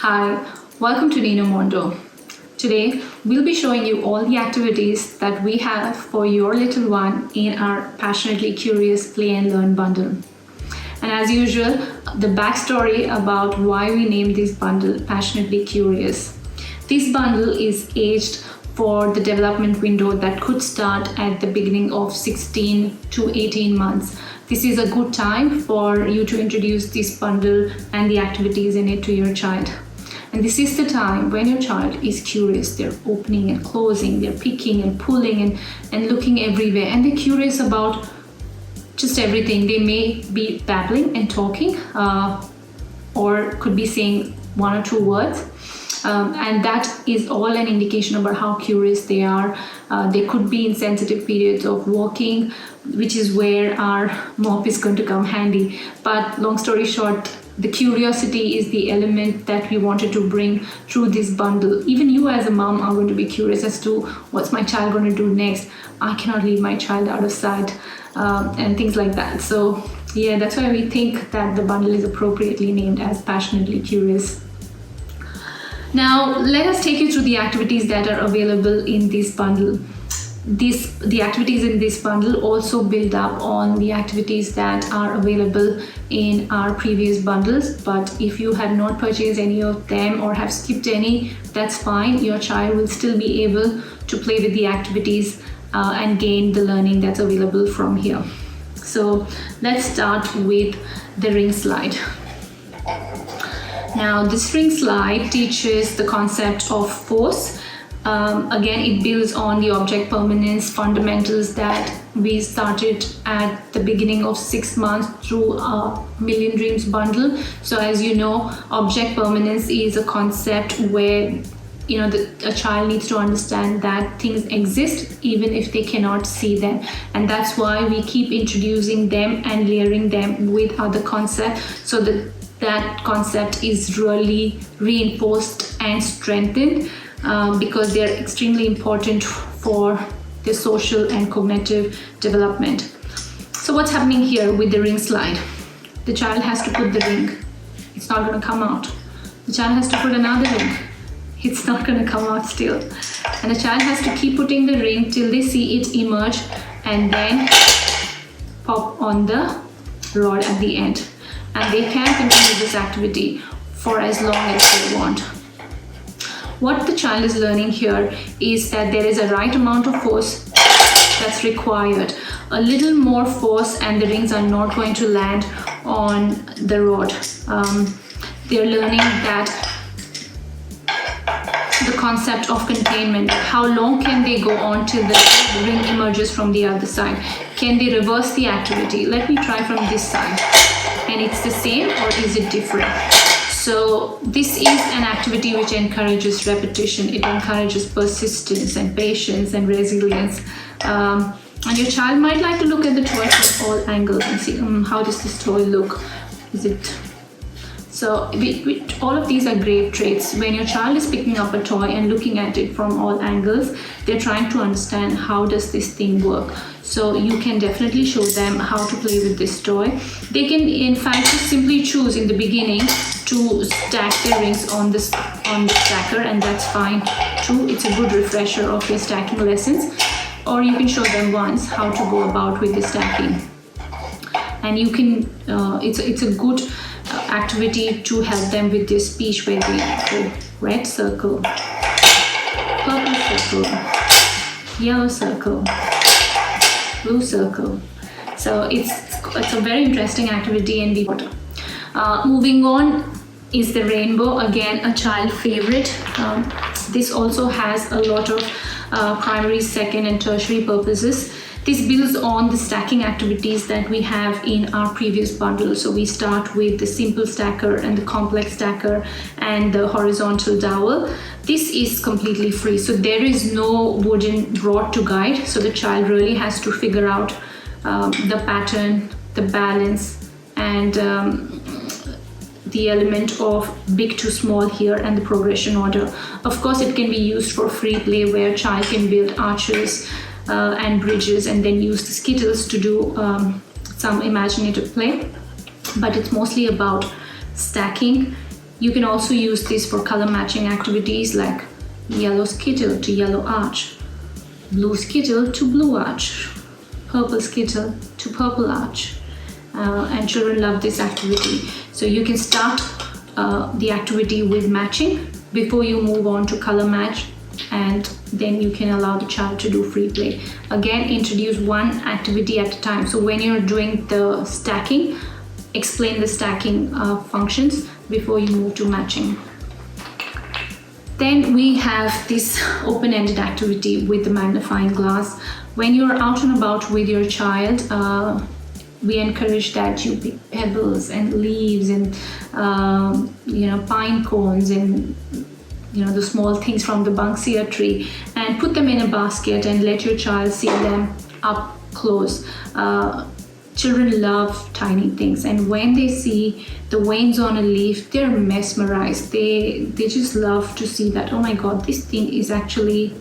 Hi, welcome to Nino Mondo. Today, we'll be showing you all the activities that we have for your little one in our Passionately Curious Play and Learn bundle. And as usual, the backstory about why we named this bundle Passionately Curious. This bundle is aged for the development window that could start at the beginning of 16 to 18 months. This is a good time for you to introduce this bundle and the activities in it to your child. And this is the time when your child is curious. They're opening and closing, they're picking and pulling and looking everywhere. And they're curious about just everything. They may be babbling and talking or could be saying one or two words. And that is all an indication about how curious they are. They could be in sensitive periods of walking, which is where our mop is going to come handy. But long story short, the curiosity is the element that we wanted to bring through this bundle. Even you as a mom are going to be curious as to what's my child going to do next. I cannot leave my child out of sight and things like that. So yeah, that's why we think that the bundle is appropriately named as Passionately Curious. Now, let us take you through the activities that are available in this bundle. The activities in this bundle also build up on the activities that are available in our previous bundles. But if you have not purchased any of them or have skipped any, that's fine. Your child will still be able to play with the activities and gain the learning that's available from here. So let's start with the ring slide. Now, this ring slide teaches the concept of force. Again, it builds on the object permanence fundamentals that we started at the beginning of 6 months through our Million Dreams bundle. So as you know, object permanence is a concept where a child needs to understand that things exist even if they cannot see them. And that's why we keep introducing them and layering them with other concepts so that concept is really reinforced and strengthened. Because they are extremely important for their social and cognitive development. So what's happening here with the ring slide? The child has to put the ring. It's not going to come out. The child has to put another ring. It's not going to come out still. And the child has to keep putting the ring till they see it emerge and then pop on the rod at the end. And they can continue this activity for as long as they want. What the child is learning here is that there is a right amount of force that's required. A little more force and the rings are not going to land on the rod. They're learning that the concept of containment. How long can they go on till the ring emerges from the other side? Can they reverse the activity? Let me try from this side. And it's the same, or is it different? So this is an activity which encourages repetition. It encourages persistence and patience and resilience. And your child might like to look at the toy from all angles and see, how does this toy look? Is it? So all of these are great traits. When your child is picking up a toy and looking at it from all angles, they're trying to understand how does this thing work. So you can definitely show them how to play with this toy. They can in fact just simply choose in the beginning to stack their rings on the stacker, and that's fine too. It's a good refresher of your stacking lessons. Or you can show them once how to go about with the stacking. And you can, it's a good activity to help them with their speech where they go red circle, purple circle, yellow circle, blue circle. So it's a very interesting activity and moving on is the rainbow. Again, a child favorite. This also has a lot of primary, second and tertiary purposes. This builds on the stacking activities that we have in our previous bundle. So we start with the simple stacker and the complex stacker and the horizontal dowel. This is completely free. So there is no wooden rod to guide. So the child really has to figure out the pattern, the balance, and the element of big to small here and the progression order. Of course, it can be used for free play where a child can build arches and bridges and then use the skittles to do some imaginative play. But it's mostly about stacking You can also use this for color matching activities like yellow skittle to yellow arch, blue skittle to blue arch, purple skittle to purple arch. And children love this activity. So you can start the activity with matching before you move on to color match, and then you can allow the child to do free play. Again, introduce one activity at a time. So when you're doing the stacking, explain the stacking functions before you move to matching. Then we have this open-ended activity with the magnifying glass. When you're out and about with your child, we encourage that you pick pebbles and leaves and pine cones and the small things from the banksia tree, and put them in a basket and let your child see them up close. Children love tiny things, and when they see the veins on a leaf, they're mesmerized. They just love to see that, oh my god, this thing is actually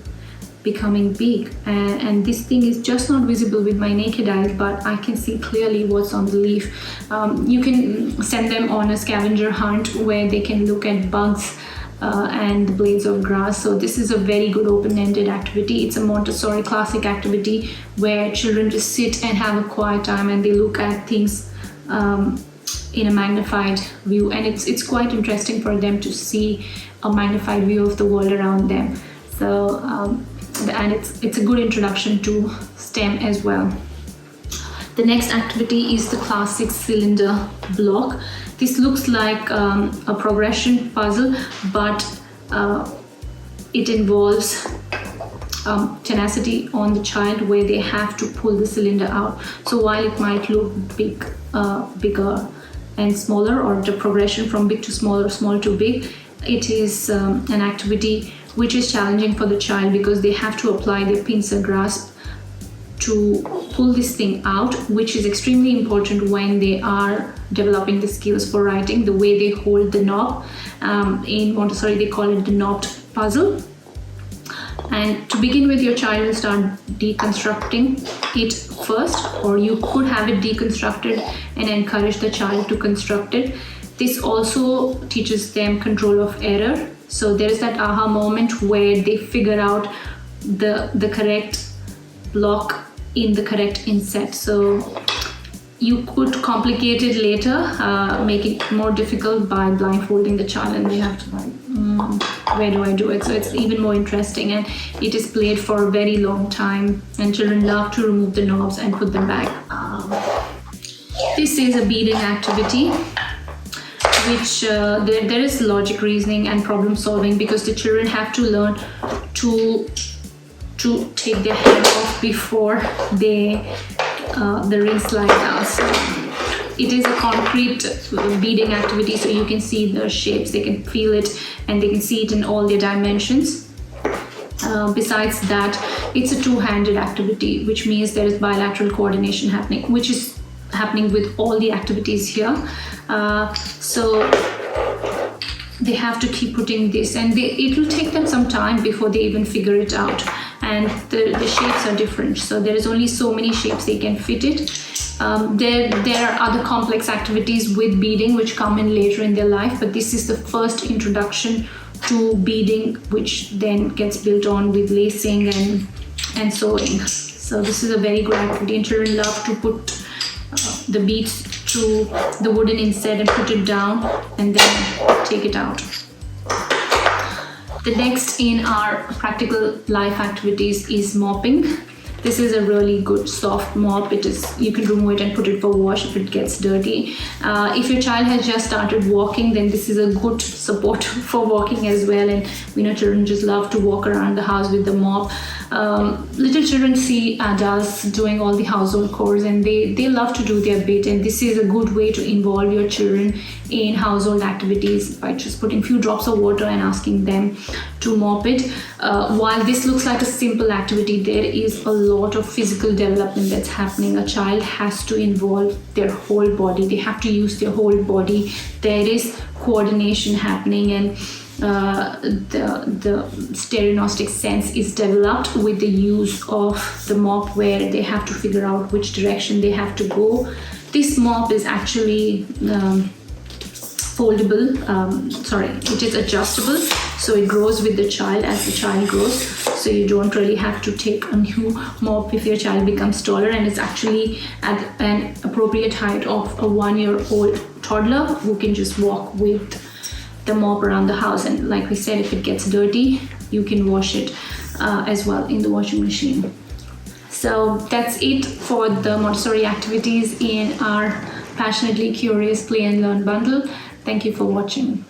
becoming big, and this thing is just not visible with my naked eyes, but I can see clearly what's on the leaf. You can send them on a scavenger hunt where they can look at bugs and the blades of grass. So this is a very good open-ended activity. It's a Montessori classic activity where children just sit and have a quiet time and they look at things in a magnified view, and it's quite interesting for them to see a magnified view of the world around them. So and it's a good introduction to STEM as well. The next activity is the classic cylinder block. This looks like a progression puzzle, but it involves tenacity on the child, where they have to pull the cylinder out. So while it might look bigger and smaller, or the progression from big to small or small to big, it is an activity which is challenging for the child, because they have to apply their pincer grasp to pull this thing out, which is extremely important when they are developing the skills for writing, the way they hold the knob. In Montessori, they call it the knobbed puzzle. And to begin with, your child will start deconstructing it first, or you could have it deconstructed and encourage the child to construct it. This also teaches them control of error. So there is that aha moment where they figure out the correct block in the correct inset. So you could complicate it later, make it more difficult by blindfolding the child, and they have to where do I do it? So it's even more interesting, and it is played for a very long time, and children love to remove the knobs and put them back. This is a beading activity, which there is logic, reasoning and problem solving, because the children have to learn to take their hand off before the ring slide down. So it is a concrete beading activity, so you can see the shapes, they can feel it, and they can see it in all their dimensions. Besides that, it's a two-handed activity, which means there is bilateral coordination happening, which is happening with all the activities here. So they have to keep putting this, and it will take them some time before they even figure it out. And the shapes are different, so there is only so many shapes they can fit it. There are other complex activities with beading which come in later in their life, but this is the first introduction to beading, which then gets built on with lacing and sewing. So this is a very good activity, and children love to put the beads to the wooden inset and put it down and then take it out. The next in our practical life activities is mopping. This is a really good soft mop. You can remove it and put it for wash if it gets dirty. If your child has just started walking, then this is a good support for walking as well. And children just love to walk around the house with the mop. Little children see adults doing all the household chores, and they love to do their bit. And this is a good way to involve your children in household activities by just putting few drops of water and asking them to mop it. While this looks like a simple activity, there is a lot of physical development that's happening. A child has to involve their whole body. They have to use their whole body. There is coordination happening, and the stereognostic sense is developed with the use of the mop, where they have to figure out which direction they have to go. This mop is actually foldable, it is adjustable, so it grows with the child as the child grows, so you don't really have to take a new mop if your child becomes taller, and it's actually at an appropriate height of a 1-year-old toddler who can just walk with the mop around the house. And like we said, if it gets dirty, you can wash it as well in the washing machine. So that's it for the Montessori activities in our Passionately Curious Play and Learn bundle. Thank you for watching.